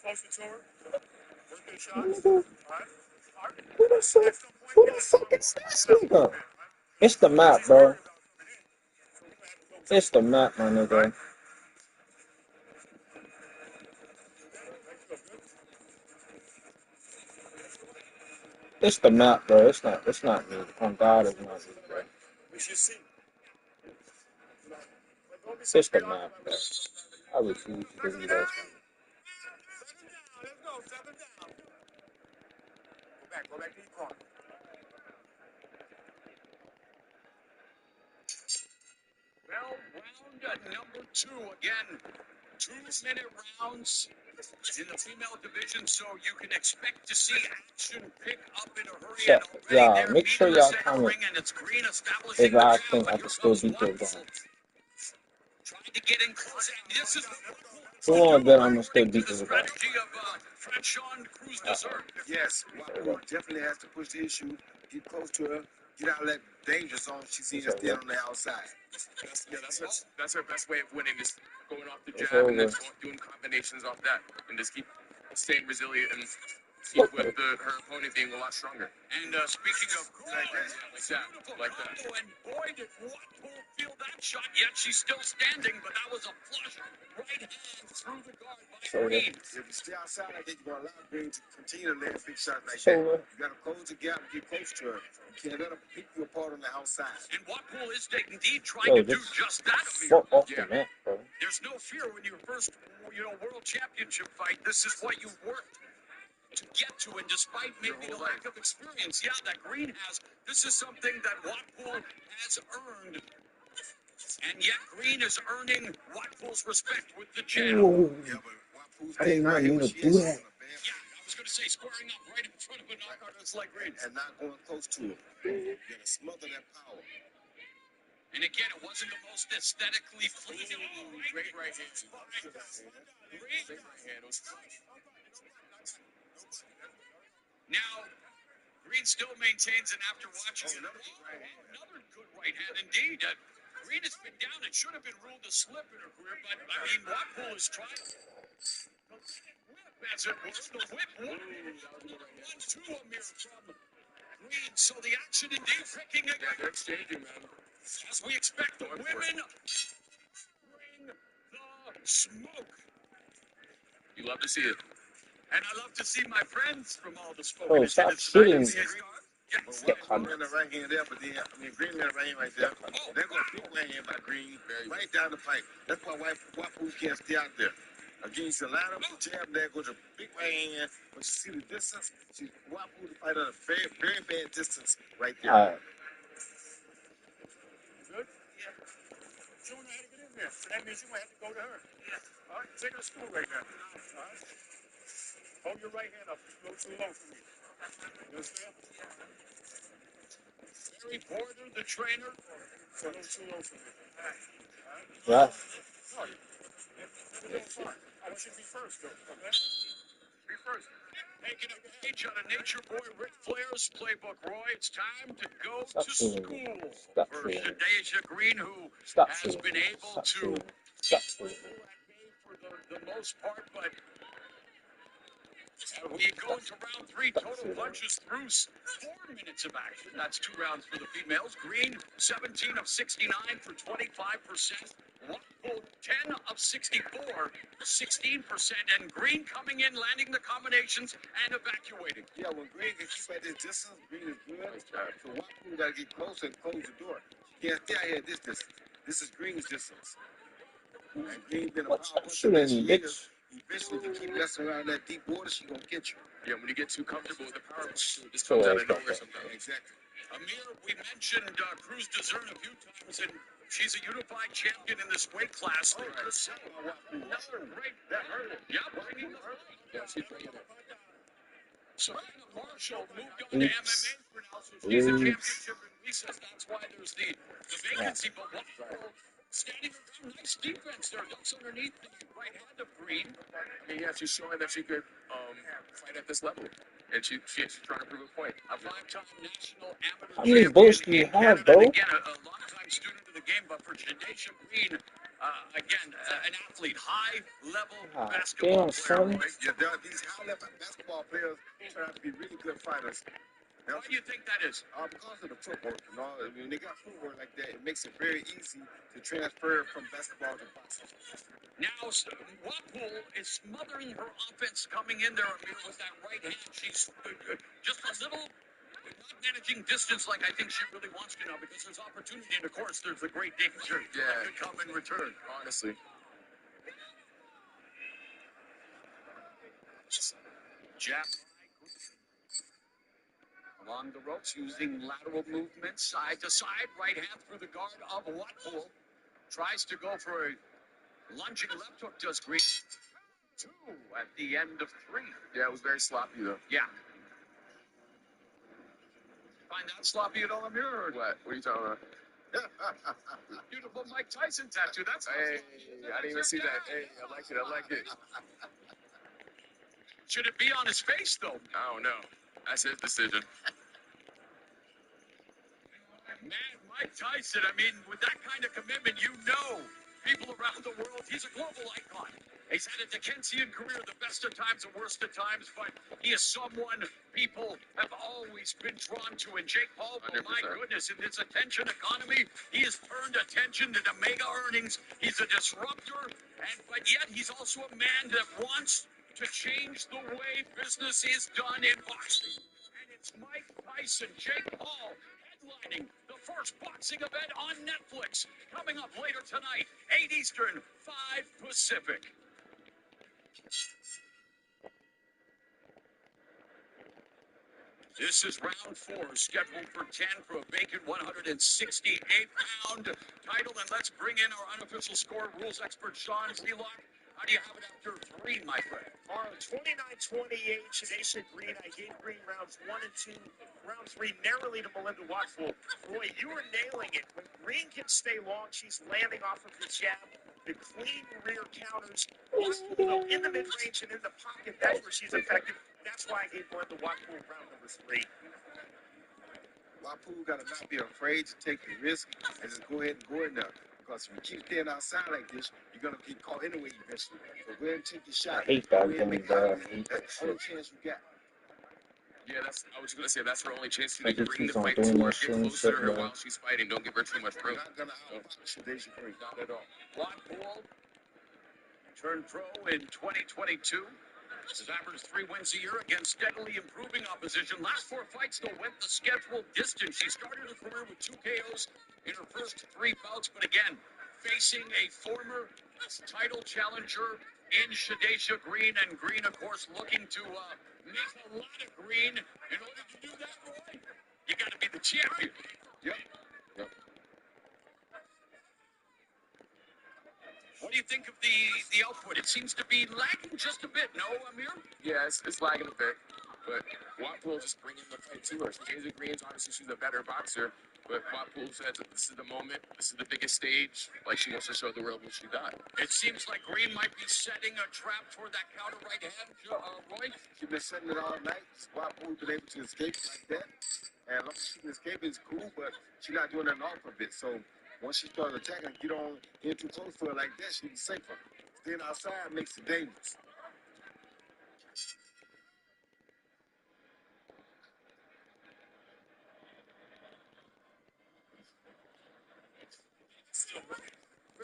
Closer to her. Work good shots. All right. Who the fuck is this nigga? It's the map, bro. It's the map, my nigga. It's the map, bro. It's not me. On God, it's not me, bro. We should see. It's the map, bro. I refuse to believe that. Let's go. 7 down. Go back to your corner. Well, round number 2 again. 2-minute rounds in the female division, so you can expect to see action pick up in a hurry. Yeah, And already yeah. Make sure y'all comment and it's Green establishing if I the think jab, I can still beat this guy. trying to get in close, and this is Who on bet I'm gonna still beat this guy? strategy of Franchon Cruz Dessert. Yes, Watpool definitely has to push the issue, get close to her, get out of that danger zone she's in, stand on the outside. That's her best way of winning, just going off the jab and then doing combinations off that, and just keep staying resilient and keep with her opponent being a lot stronger. And speaking of like that. And boy, did Watpool feel that shot, yet she's still standing, but that was a flush right hand through the guard by Green. If you stay outside, I think you're going to allow Green to continue to land big shots like that. You got to close the gap and get close to her. You can't let her pick you apart on the outside. And Watpool is indeed trying to do just that. Fuck off the map, bro. There's no fear when your first, world championship fight. This is what you worked to get to, and despite maybe the lack of experience, that Green has, this is something that Watpool has earned. And yet Green is earning Watpool's respect with the jab. Yeah, but Who's I did not mean to do that. Yeah, I was going to say squaring up right in front of a knockout on Slight Green. and not going close to him. You gotta smother that power. And again, it wasn't the most aesthetically pleasing. Great right hand. Great. Great right hand. It was Now, Green still maintains, and after watching it, another good right hand indeed. Green has been down. It should have been ruled a slip in her career, but I mean, Watpool has tried. As it was the whip. One, two, Amir from Green. So the action indeed picking again. they're exchanging, man. As we expect, the women bring the smoke. You love to see it. And I love to see my friends from all the smoke. Oh, stop shooting. But one in the right hand there, but then, Green in the right hand right there. They're going to big right hand by Green, right down the pipe. That's why Watpool can't stay out there. Again, she's line up the jab there, goes a big right hand. But you see the distance, Watpool to fight at a very, very bad distance right there. All right. Good? Yeah. Showing her how to get in there. So that means you might have to go to her. Yeah. All right, take her to school right now. All right? Hold your right hand up. It's a little too low for me. You understand? Barry Porter, the trainer. It's a little too low for me. Yeah. No, you're doing fine. I want you to be first, though. Okay? Be first. Taking a page out of Nature Boy Ric Flair's playbook, Roy. It's time to go Stop to shooting. school Stop for shooting. Shadeja Green, who Stop has shooting. been able Stop to shooting. Stop shooting. for the most part, but we go into round three. Total punches through 4 minutes of action. That's 2 rounds for the females. Green, 17 of 69 for 25%. Watpool, 10 of 64, 16%. And Green coming in, landing the combinations and evacuating. Yeah, when Green can keep at this distance, Green is good. So Watpool got to get closer and close the door. She can't stay out here at this distance. This is Green's distance. And Green been a What? power Stop puncher shooting, that she bitch. is. Eventually, if you keep messing around that deep water, she gonna get you. Yeah, when you get too comfortable with the power punch, it just So comes out it's of nowhere okay. sometimes. Exactly. Amir, we mentioned Cruz Dessert a few times, and she's a unified champion in this weight class. Another great that hurt it. Yeah, bringing the fight. Yeah, she's bringing it. Serena Marshall moved on to Oops. MMA for now, so she's a Oops. championship in recess. That's why there's the vacancy. But Watpool standing around, nice defense there. Ducks underneath the right hand of Green. I mean, yeah, she's showing that she could fight at this level. And she's trying to prove a point. A 5-time national amateur How many champion bullets do you in have, Canada. bro? And again, a long-time student of the game, but for Shadeja Green, again, an athlete, high-level God basketball damn, player. son. Roy. Yeah, these high-level basketball players turn out to be really good fighters. Why do you think that is? Because of the footwork. You know, when they got footwork like that, it makes it very easy to transfer from basketball to boxing. Now, Watpool is smothering her offense coming in there, Amir, with that right hand. She's just a little not managing distance like I think she really wants to now, because there's opportunity, and of course there's the great danger that could come in return. Honestly. Jab along the ropes, using lateral movements side to side. Right hand through the guard of Watpool. Tries to go for a lunging left hook, does Green. 2 at the end of 3. Yeah, it was very sloppy, though. Yeah. Find that sloppy at all, Amir? Or What? What are you talking about? beautiful Mike Tyson tattoo. That's Hey, I didn't even see that. Hey, I like it. I like it. Should it be on his face, though? I don't know. That's his decision. Man, Mike Tyson, I mean, with that kind of commitment, you know people around the world, he's a global icon. He's had a Dickensian career, the best of times and worst of times, but he is someone people have always been drawn to. And Jake Paul, oh my 100%. goodness, in this attention economy, he has turned attention to the mega earnings. He's a disruptor, but yet he's also a man that wants to change the way business is done in boxing. And it's Mike Tyson, Jake Paul, headlining the first boxing event on Netflix. Coming up later tonight, 8 Eastern, 5 Pacific. This is round 4, scheduled for 10 for a vacant 168-pound title. And let's bring in our unofficial score rules expert, Sean Wheelock. How do you have it after 3, my friend? 29-28, Shadesha Green. I gave Green rounds 1 and 2. Round 3 narrowly to Melinda Watford. Roy, you were nailing it. When Green can stay long, she's landing off of the jab. The clean rear counters. Watford, though, in the mid-range and in the pocket, that's where she's effective. That's why I gave Melinda Watford round number 3. Wapu got to not be afraid to take the risk and just go ahead and go in there. Because if you keep staying outside like this, you're going to get caught anyway eventually. So go ahead and take your shot. I hate that Go ahead and game, make bro. I contact. hate that That's the only shit. chance you got. Yeah, I was going to say, that's her only chance to Like, he bring the keeps on fight to doing her, that get shit and closer to shit, her bro. while she's fighting. Don't give her too much room. You're not going to outpunch Shadesha Green. Not at all. Watford turned pro in 2022. Zappers 3 wins a year against steadily improving opposition. Last 4 fights, though, went the scheduled distance. She started her career with 2 KOs in her first 3 bouts, but again, facing a former title challenger in Shadesha Green, and Green, of course, looking to make a lot of green. In order to do that, Roy, you got to be the champion. Yep. What do you think of the output? It seems to be lagging just a bit, no, Amir? Yeah, it's lagging a bit, but Watpool just bringing the fight to her. Shadesha Green's obviously she's a better boxer, but Watpool says that this is the moment, this is the biggest stage. Like she wants to show the world what she got. It seems like Green might be setting a trap for that counter right hand, Roy. She's been setting it all night. Wapu's been able to escape like that. And as long as she can escape, it's cool, but she's not doing nothing off of it. So once she starts attacking, get on in too close to her like that, she's safer. Staying outside makes it dangerous.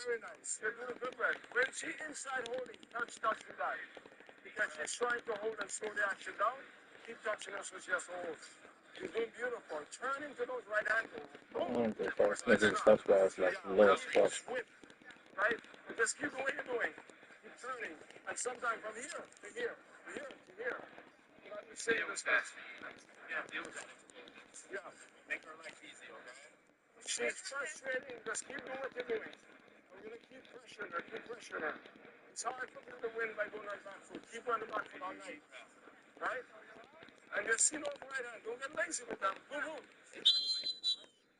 Very nice. You're doing good work. When she inside holding, touch the guy. Because she's trying to hold and slow the action down. Keep touching her so she has to hold. She's doing beautiful. Turn into those right angles. I don't give a fuck. Niggas tough guys like low as fuck. Whip, right? And just keep doing what you're doing. Keep turning. And sometimes from here to here, to here to here. You know, just say it as fast. Yeah, deal with that. Yeah. Make her life easy, okay? She's frustrating. Just keep doing what you're doing. We're going to keep pressuring her, keep pressuring her. It's hard for her to win by going on back foot. Keep her on the back foot all night. Right? And just see those right hand. Don't get lazy with them. Boom, boom.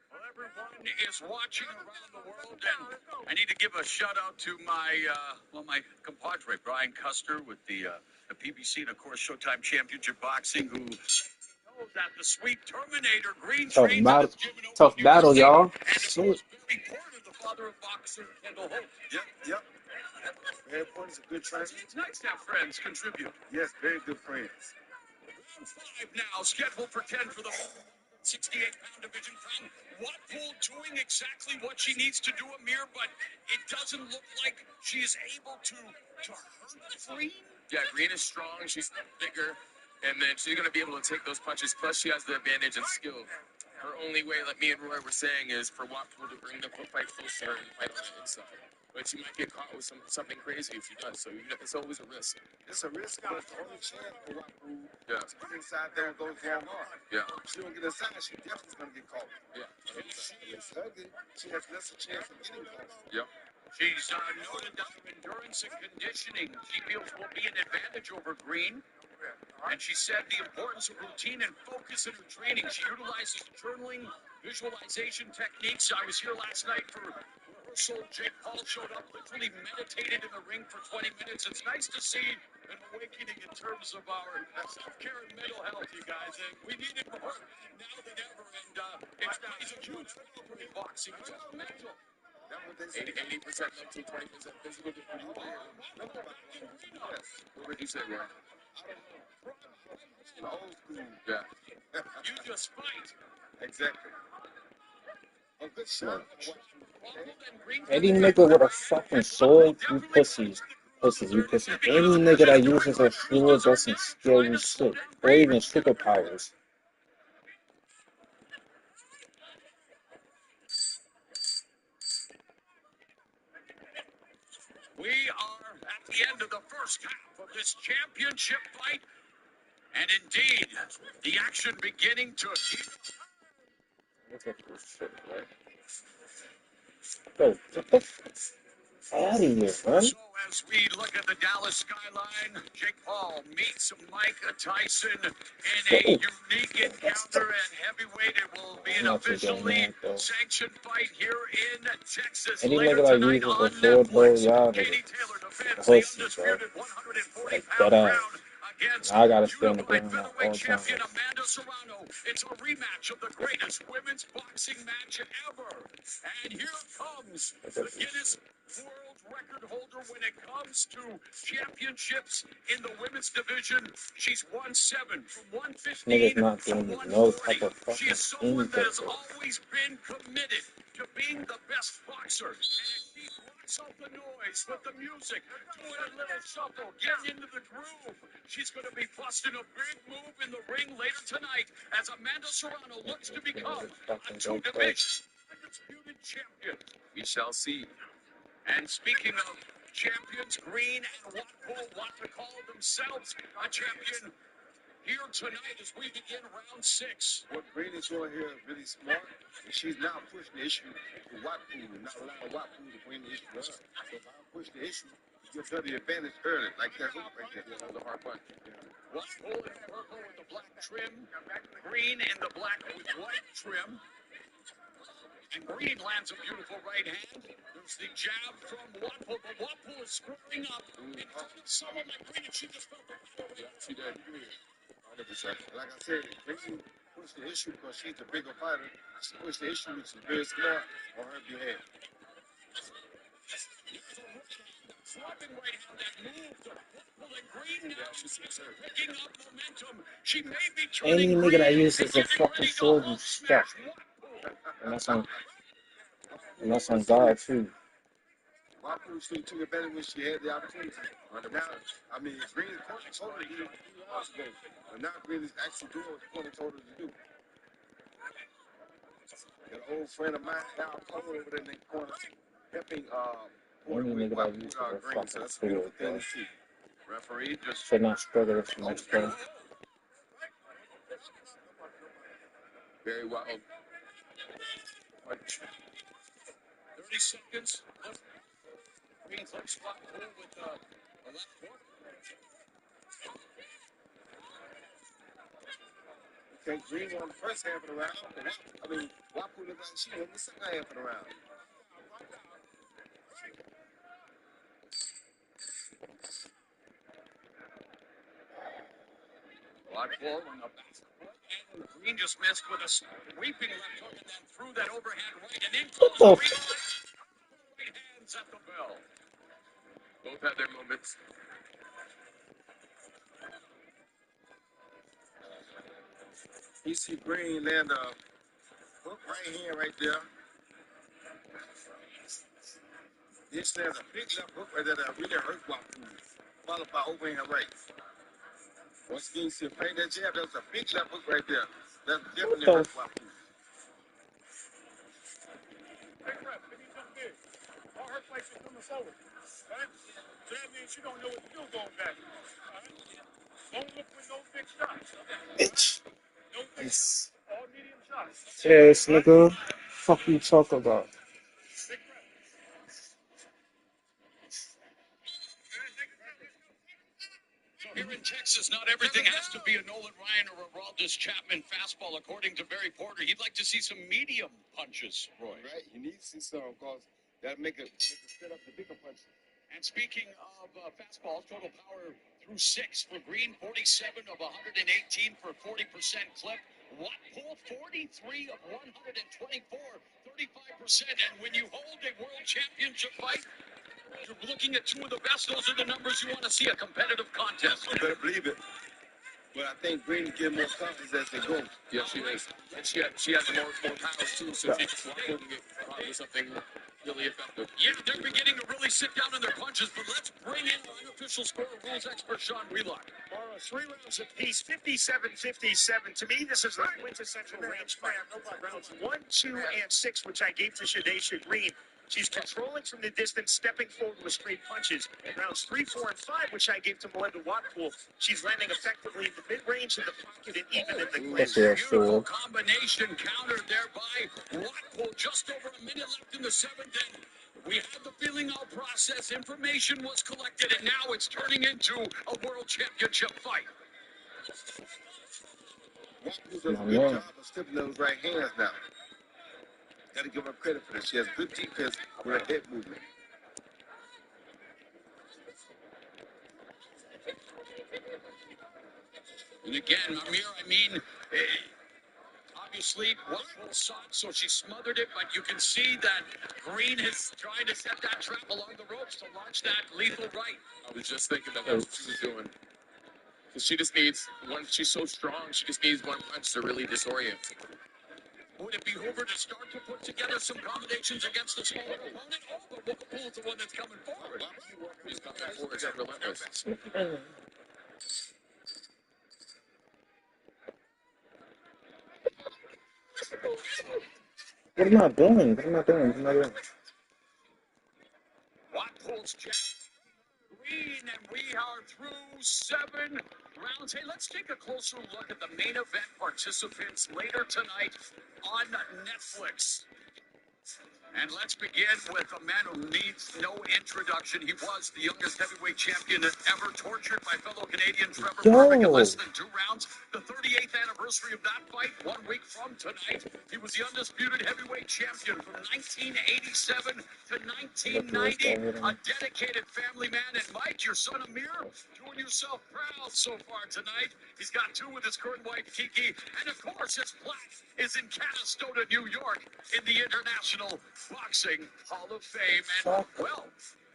Well, everyone is watching around the world, and I need to give a shout out to my compadre Brian Custer with the PBC and of course Showtime Championship Boxing, who knows that the sweet Terminator Green trains in his gym in Tough Oakland, New battle, Jersey, y'all. and of course Barry Porter, the father of boxer Kendall Holt. Yep. Very important. It's a good trainer. It's nice to have friends contribute. Yes, very good friends. Round 5 now, scheduled for 10 for the 68-pound division crown. Watpool doing exactly what she needs to do, Amir, but it doesn't look like she is able to hurt Green. Yeah, Green is strong, she's bigger, and then she's going to be able to take those punches. Plus, she has the advantage in skill. Her only way, like me and Roy were saying, is for Watpool to bring the fight closer and fight on the inside. But she might get caught with something crazy if she does, so it's always a risk. It's a risk, but it's the only chance for Wapu Yeah. to get inside there and go long hard. Yeah. If she don't get inside, she definitely going to get caught. Yeah. It's ugly. She has less a chance of getting caught. Yep. She's noted that her endurance and conditioning, she feels, will be an advantage over Green. And she said the importance of routine and focus in her training. She utilizes journaling, visualization techniques. I was here last night for rehearsal. Jake Paul showed up, literally meditated in the ring for 20 minutes. It's nice to see an awakening in terms of our self-care and mental health, you guys. And we need it more now than ever. And it's a huge factor in boxing. It's all mental. 80% mental, 20% physical. What would you say, Roy? The old school. Yeah. You just fight. Exactly. A good shot. Any nigga with a fucking sword, you pussies. You pussies. Any nigga that uses a sword, that's some scary shit. Or even superpowers. We are at the end of the first half of this championship fight. And indeed, the action beginning to heat Look at this shit, right? Yo, what the fuck? Out of here, man. So as we look at the Dallas skyline, Jake Paul meets Mike Tyson in a unique encounter at heavyweight. It will be an officially sanctioned fight here in Texas Any later nigga that tonight uses a on sword, bro, Netflix. y'all Katie niggas Taylor defends the horses, bro. undisputed Like 140-pound that ass. crown against I gotta stay on the unified ground at featherweight all champion times. Amanda Serrano. It's a rematch of the greatest women's boxing match ever. And here comes the Guinness World Record holder when it comes to championships in the women's division. She's won 7 from Niggas 115 not to doing no 140. type of She fucking is someone that has anything. always been committed to being the best boxer. And as she blocks out the noise with the music, doing a little shuffle, getting into the groove, she's going to be busting a big move in the ring later tonight as Amanda Serrano looks to become a two-division undisputed champion. We shall see. And speaking of champions, Green and Watford want to call themselves a champion here tonight as we begin round 6. What Green is doing here is really smart, and she's not pushing the issue to Watford and not allowing Watford to bring the issue to her. So if I push the issue, it gives her the advantage early, like that hook right there. Yeah, the hard punch. Watford in purple with the black trim, Green in the black with white trim. And Green lands a beautiful right hand. There's the jab from Watford, but Watford is squaring up in front of someone like Green, and she just felt the power. Yeah, she did. 100%. Like I said, Green pushed the issue because she's the bigger fighter. She pushed the issue, which is very smart on her behalf. Dropping right hand that moved Watford and Green now she's picking up momentum. She may be Any turning nigga that Green uses a and getting fucking ready to sword, you Hulk stuck. smash Watford. And that's on God too. Watford should took advantage when she had the opportunity. But now, I mean, Green told her to do it 3 rounds ago. But now Green is actually doing what the corner told her to do. An old friend of mine, Al Cole, over there in the corner, helping Any nigga that uses a Green. So fucking that's a beautiful sword, thing bro, to see. Referee just should not struggle this much, bro. Very well. Punch. 30 seconds. Green hooks Watford with the left hook. Okay, Green won the first half of the round. Watford looked like she won the second half of the round. Watford on the back foot, and Green just missed with a sweeping left hook and then threw that overhand right, and in What goes the Green. Right hands at the bell. Both had their moments. You see Green land a hook right here, right there. This lands a big left hook right there that really hurt Watford, followed by overhand right. Once again, you see him playing that jab, that was a big left hook right there. That definitely hurt Watford. Hey, Rep, give me some big. All her fights are coming forward. Right? So that means she don't know what to do going back. All right? Don't look for no big shots. Bitch. No big shots. All medium shots. Yes, nigga. Fuck you talk about. Big rep. So here in Texas, not everything has to be a Nolan Ryan or a Raldis Chapman fastball, according to Barry Porter. He'd like to see some medium punches, Roy. Right? You need to see some because that'll make it set up the bigger punches. And speaking of fastballs, total power through 6 for Green, 47 of 118 for 40% clip. Watpool, 43 of 124, 35%. And when you hold a world championship fight, you're looking at 2 of the best. Those are the numbers you want to see, a competitive contest. You better believe it. But I think Green will get more confidence as they go. Yeah, she is. And she has more powers too, so she just walked over and get caught with something really effective. Yeah, they're beginning to really sit down in their punches, but let's bring in our unofficial score rules expert, Sean Wheelock. 3 rounds apiece, 57-57. To me, this is the quintessential range fight. Rounds 1, 2, and 6, which I gave to Shadesha Green. She's controlling from the distance, stepping forward with straight punches. Rounds 3, 4, and 5, which I gave to Melinda Watpool. She's landing effectively in the mid-range, in the pocket, and even in the clinch. Beautiful combination countered there by Watpool. Just over a minute left in the 7th, and We had the feeling our process information was collected, and now it's turning into a world championship fight. Wapner does a good job of stepping those right hands now. Got to give her credit for this. She has good defense with her head movement. And again, Amir, I mean, obviously, Wapner saw it, so she smothered it, but you can see that Green is trying to set that trap along the ropes to launch that lethal right. I was just thinking that that's what she was doing. Because she just needs one. She's so strong. She just needs one punch to really disorient. Would it behoove her to start to put together some combinations against the smaller opponent? Oh, but Liverpool's the one that's coming forward. He's coming forward. It's relentless. What am I doing? What am I doing? What am I doing? Watpol's jab. Green, and we are through 7 rounds. Hey, let's take a closer look at the main event participants later tonight on Netflix. And let's begin with a man who needs no introduction. He was the youngest heavyweight champion ever, tortured by fellow Canadian Trevor Berbick in less than 2 rounds. The 38th anniversary of that fight, 1 week from tonight. He was the undisputed heavyweight champion from 1987 to 1990. A dedicated family man. And Mike, your son Amir, doing yourself proud so far tonight. He's got 2 with his current wife, Kiki. And of course, his plaque is in Canastota, New York, in the International Boxing Hall of Fame. And, well,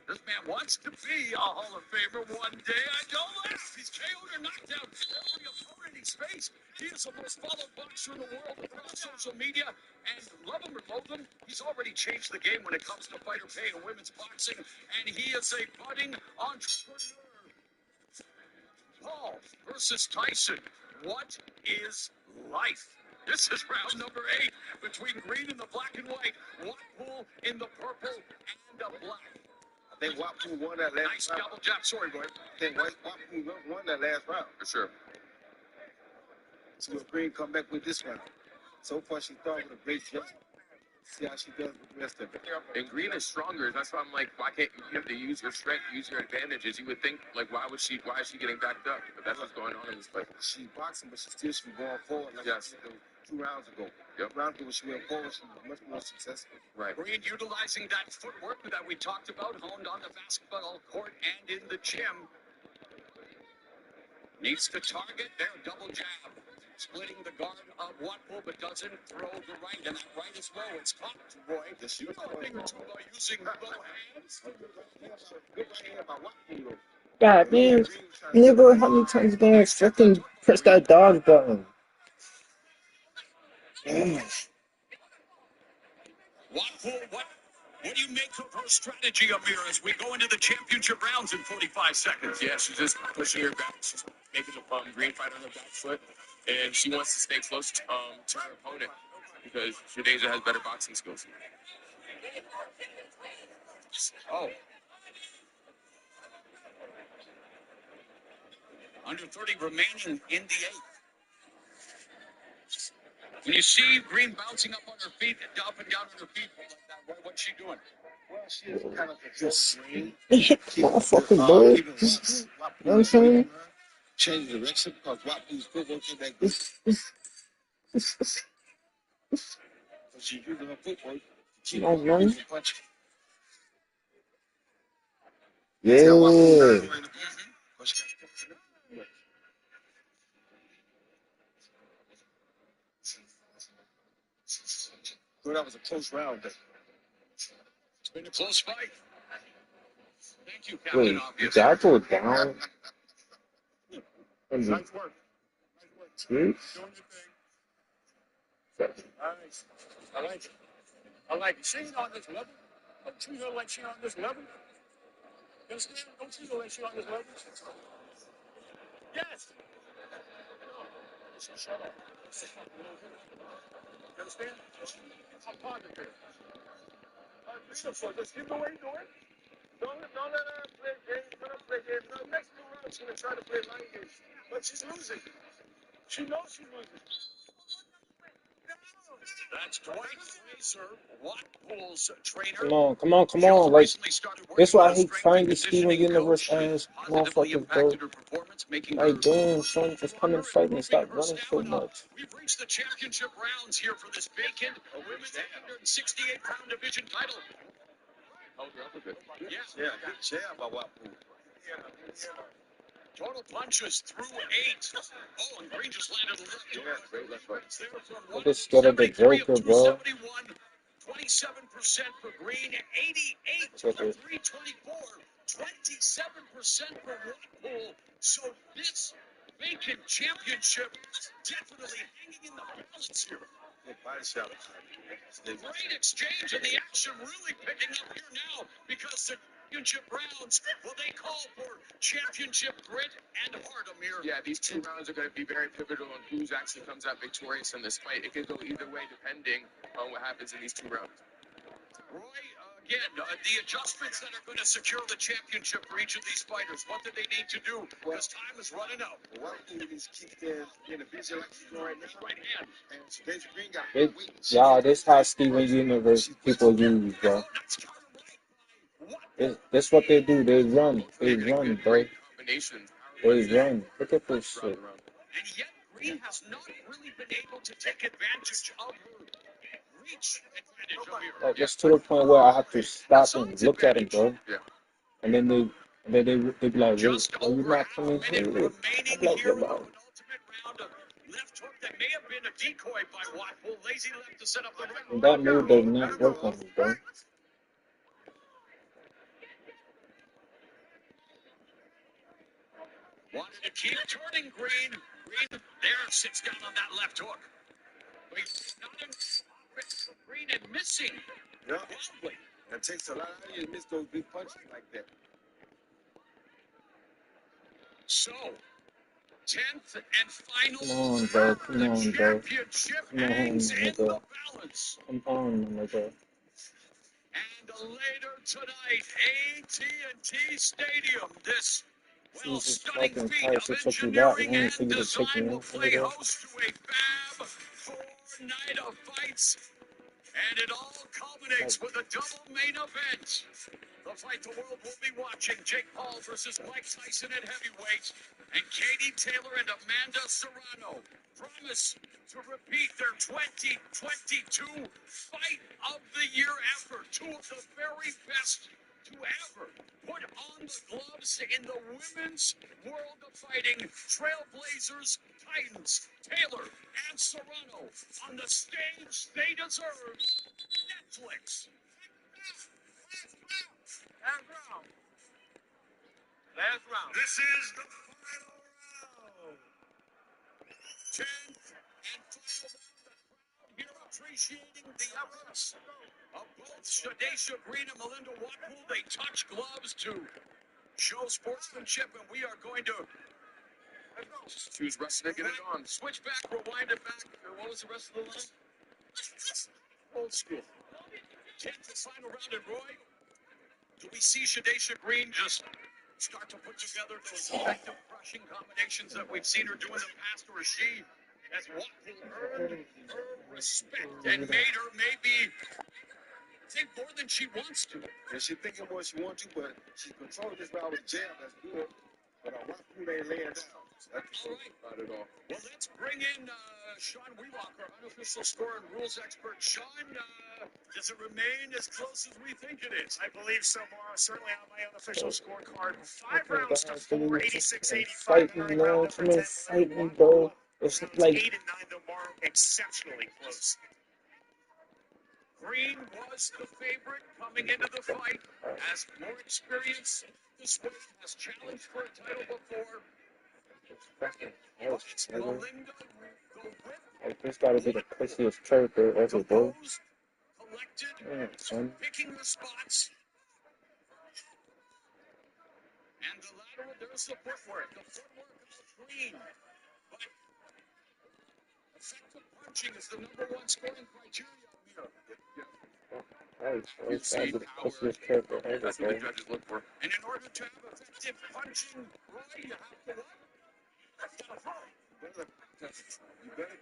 this man wants to be a Hall of Famer one day. I don't laugh. He's KO'd or knocked out every opponent he's faced. He is the most followed boxer in the world across social media. And love him or loathe him, he's already changed the game when it comes to fighter pay and women's boxing. And he is a budding entrepreneur. Paul versus Tyson. What is life? This is round number 8 between Green and the black and white, Watpool in the purple and the black. I think Wapner won that last Nice round. double jab. Sorry, Roy. I think Wapner won that last round. For sure. See what Green come back with this round. So far, she thought with a great job. See how she does with the rest of it. And Green is stronger. That's why I'm like, why can't you have to use your strength, use your advantages? You would think, like, why is she getting backed up? But that's what's going on in this fight. She's boxing, but she still should be going forward like Yes. she did 2 rounds ago. Yep. 2 rounds ago, when she went forward, she was much more successful. Right. Green utilizing that footwork that we talked about, honed on the basketball court and in the gym. Needs to target there, double jab. Splitting the guard of Watpool, but doesn't throw the right. And that right is low. It's caught, Roy. You know a thing or two about using low hands. Good right hand by Wapner. God damn. Nigga, how many times gonna fucking press that dog button? Damn. Watpool, what do you make of her strategy, Amir, as we go into the championship rounds in 45 seconds? Yeah, she's just pushing her back. She's making the Green fight on her back foot. And she wants to stay close to her opponent because Shadeja has better boxing skills. Oh. Under 30 remaining in the 8th. When you see Green bouncing up on her feet, up and down on her feet like that, what's she doing? Well, she is kind of controlling Green. Motherfucking boy. You know what I'm saying? Change direction because Wapner's footwork ain't that good. So she's using her footwork to keep man. punching. Yeah. So that was a close round. It's been a close fight. Thank you, Captain Wait, Obvious. did I go down? Nice work. Nice work. Jeez. Doing your thing. Nice. I like it. I like it. She ain't on this level. Don't treat her like she on this level. You understand? Don't treat her like she on this level. Yes. Shut up. You understand? I'm positive. So just keep doing what you're doing. Don't let her play games. Let her play games. Now, next 2 rounds, she's going to try to play line games. But she's losing. She knows she's losing. That's Dwight Fraser, Watpool's trainer. Come on. She's Like, recently started that's working why with I a hate strength trying and these Steven conditioning Universe coach that ass positively motherfuckers, bro. impacted her performance, making her Like, damn, son, just come and fight me. Stop running so much. We've reached the championship rounds here for this vacant women's 168-pound division title. Held her up a bit. Yeah, good jab by Wapu. total punches through 8. Oh, and Green just landed a left. Great left hook. There from I just scared of the 173 of Joker, bro. 271. 27% for Green, 88 Check to it. 324, 27% for Watpool. So this vacant championship is definitely hanging in the balance here. Good body shot. Great exchange, and the action really picking up here now because the championship rounds, well, they call for championship grit and heart, Amir. Yeah, these 2 rounds are going to be very pivotal on who actually comes out victorious in this fight. It could go either way depending on what happens in these 2 rounds. Roy, again, the adjustments that are going to secure the championship for each of these fighters. What do they need to do? Because time is running out. Wapu needs to keep in the vision like he's doing right now. Right hand. And Daisy Green got It, weight. y'all, this how Steven Universe people use, bro. Nice counter right by Watpool. This what they do. They run, bro. Great combinations. They run. Look at this Throughout shit. the round. And yet Green has not really been able to take advantage of her reach advantage, Amir. Like, it's to the point where I have to stop and look at him, bro. Yeah. And then they be like, wait, Just are you over not half a coming minute here? remaining I'm like, here your in the mom. penultimate round. A left hook that may have been a decoy by Watpool. Lazy left to set up the right. And that move does not work on me, bro. Wanted to keep turning Green. Green there sits down on that left hook. But he's not in offense for Green and missing Yeah. wildly. That takes a lot out of you to miss those big punches like that. So, 10th and final. Come on, bro. Come The on, bro. championship Come on, hangs in the nigga. balance. Come on, nigga. And later tonight, AT&T Stadium, this Jesus stunning fucking feat Christ, of it took you that engineering long for and you to pick design me will up, play nigga. host to a Fab 4 night of fights. And it all culminates with a double main event. The fight the world will be watching, Jake Paul versus Mike Tyson at heavyweight, and Katie Taylor and Amanda Serrano promise to repeat their 2022 Fight of the Year effort. 2 of the very best to ever put on the gloves in the women's world of fighting. Trailblazers, Titans, Taylor, and Serrano on the stage they deserve. Netflix. Last round. This is the final round. 10th and final round. The crowd here appreciating the efforts of both Shadesha Green and Melinda Watpool. They touch gloves to show sportsmanship, and we are going to Just choose wrestling to get it on. switch back, rewind it back. What was the rest of the line? Old school. 10th and final round, and Roy, do we see Shadesha Green just start to put together those effective crushing combinations that we've seen her do in the past, or is she, as Watpool earned her respect and made her maybe think more than she wants to? And she's thinking more she wants to, but she's controlling this round with a jab. That's good. But Wapu ain't laying down. That's All right. Not at all. Well, let's bring in Sean Wheelock, our unofficial score and rules expert. Sean, does it remain as close as we think it is? I believe so, Morris. Certainly on my unofficial scorecard. 5 Oh my rounds to God, 4, dude. 86-85. Fight me, man. Come and fight me, bro. It's Rounds like, 8 and 9, though, Morrow, exceptionally close. Green was the favorite coming into the fight, has more experience. This weight has challenged for a title before. fucking But hell, it's nigga. Melinda, the whip, Like, this gotta be the pussiest character ever, bro. composed, collected, Damn, son. picking the spots. And the lateral, there's the footwork. The footwork of Green. But effective punching is the #1 scoring criteria here. Christ, bro. We've This gotta seen be the power. pussiest character ever, That's what the bro. judges look for. And in order to have effective punching, Roy, you have to what? You gotta throw. You better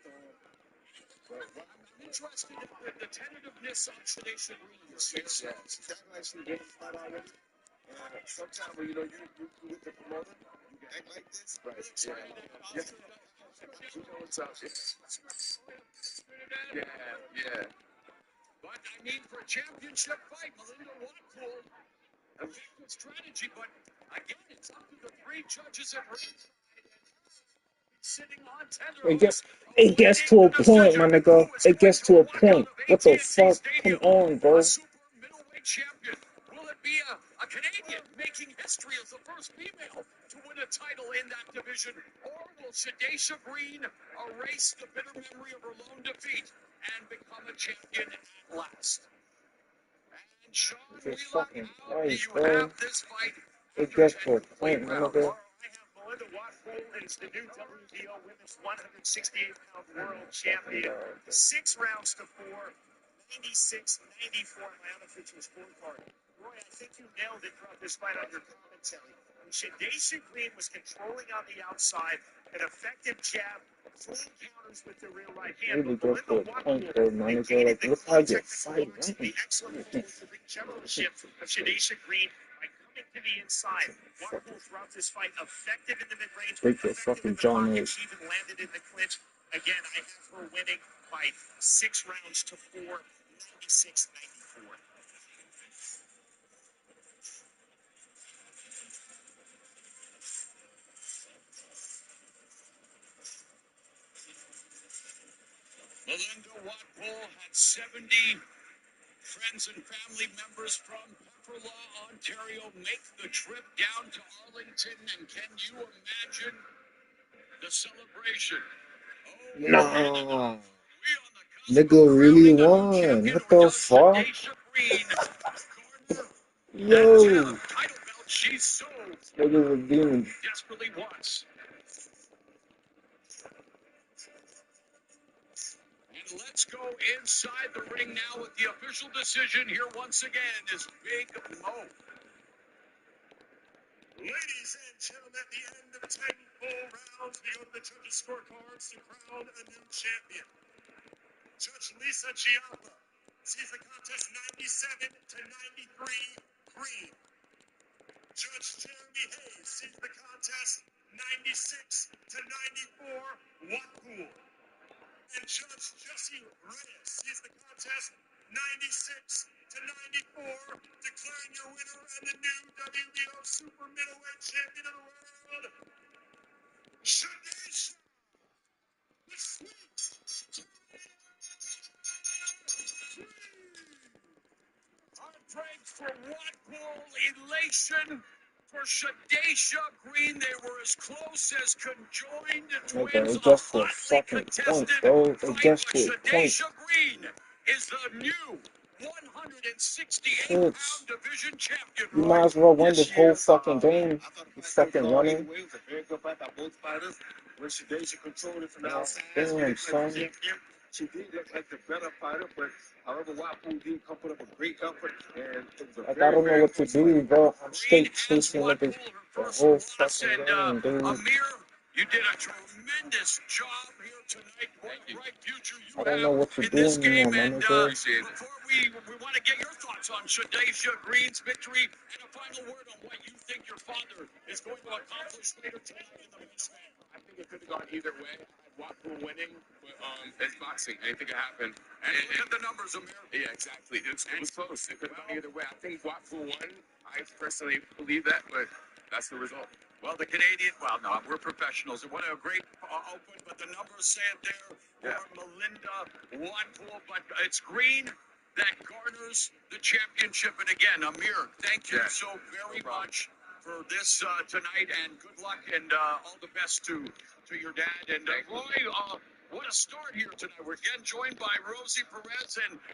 throw. I'm interested in the tentativeness of Shadesha Green. Yeah, she's acting like she's getting fight already. Sometimes when you with the promoter, you can act like this. Right. Yeah. You know what's up. Yeah. But I mean, for a championship fight, Melinda Watpool, effective strategy. But again, it's up to the three judges at ringside sitting on It tenterhooks, gets it gets awaiting to a the point, my decision. nigga. Who is It going gets to to a walk out point. of What the AT&T fuck? Come Stadium on, a bro. super middleweight champion? Will it be a Canadian making history as the first female to win a title in that division? Or will Shadesha Green erase the bitter memory of her lone defeat and become a champion at last? And Sean Jesus Wheelock, fucking how do Christ, you bro. have this fight It after gets 10 to a complete point, my rounds? nigga. I have Melinda Watpool as the new WBO Women's 168-pound world champion. 6 rounds to 4, 96-94 on my unofficial scorecard. Roy, I think you nailed it throughout this fight on your commentary. Shadesha Green was controlling on the outside, an effective jab, clean counters with the rear right hand. Really But gets to Melinda a Watpool point, though, my nigga. negated Like, the look how clean you're technical fighting. marks, the excellent footwork, the generalship of Shadesha Green by coming to the inside. Watpool throughout this fight effective in the mid-range, Break your effective in fucking the jaw pocket. nose. She even landed in the clinch. Again, I have her winning by 6 rounds to 4, 96-94. Melinda Watpool had 70 friends and family members from Pefferlaw, Ontario, make the trip down to Arlington. And can you imagine the celebration? Oh, Nah. we on the cusp Nigga of really crowning a new won. champion, What or the does fuck? Shadesha Green garner Yo. that title belt she so Nigga was being desperately wants? And let's go inside the ring now with the official decision. Here once again is Big Mo. Ladies and gentlemen, at the end of 10 full rounds, we go to the judges' scorecards to crown a new champion. Judge Lisa Giappa sees the contest 97-93 Green. Judge Jeremy Hayes sees the contest 96-94 Watpool. And Judge Jesse Reyes sees the contest 96-94, declaring your winner and the new WBO Super Middleweight Champion of the world, Shadesha the Sweet. Heartbreak for Watpool, elation for Shadesha Green. They were as close as conjoined nigga, twins it in a gets to a hotly fucking point, contested bro. It fight. gets But to a point. Shadesha Green is the new 168-pound Bitch. division champion. You Roy. might as well win Yes, this she whole is. fucking game. I thought You the fight fucking could go running. either way. It was a very good fight by both fighters. When Shadesha controlled it from the God outside, damn, son. she did look like the better fighter, but however, Watpool did come put up a great effort, and it was a Like, I very, don't know very what to close fight. do, bro. I'm Green straight has chasing niggas Watpool her the first whole loss, fucking and game, dude. Amir, you did a tremendous job here tonight. What a bright future you I don't know have what to in do this anymore, game. my And nigga. before we want to get your thoughts on Shadesha Green's victory and a final word on what you think your father is going to accomplish later tonight in the main event. I think it could have gone either way. I had Watpool winning, but it's boxing. Anything could happen. And look at the numbers, Amir. Yeah, exactly. It was close. It could have gone either way. I think Watpool won. I personally believe that, but that's the result. Well, the Canadian, well, no, we're professionals. What a great open, but the numbers say it there for Melinda Watpool. But it's Green that garners the championship. And again, Amir, thank you so very much for this tonight, and good luck and all the best to your dad. And Roy, what a start here tonight. We're again joined by Rosie Perez and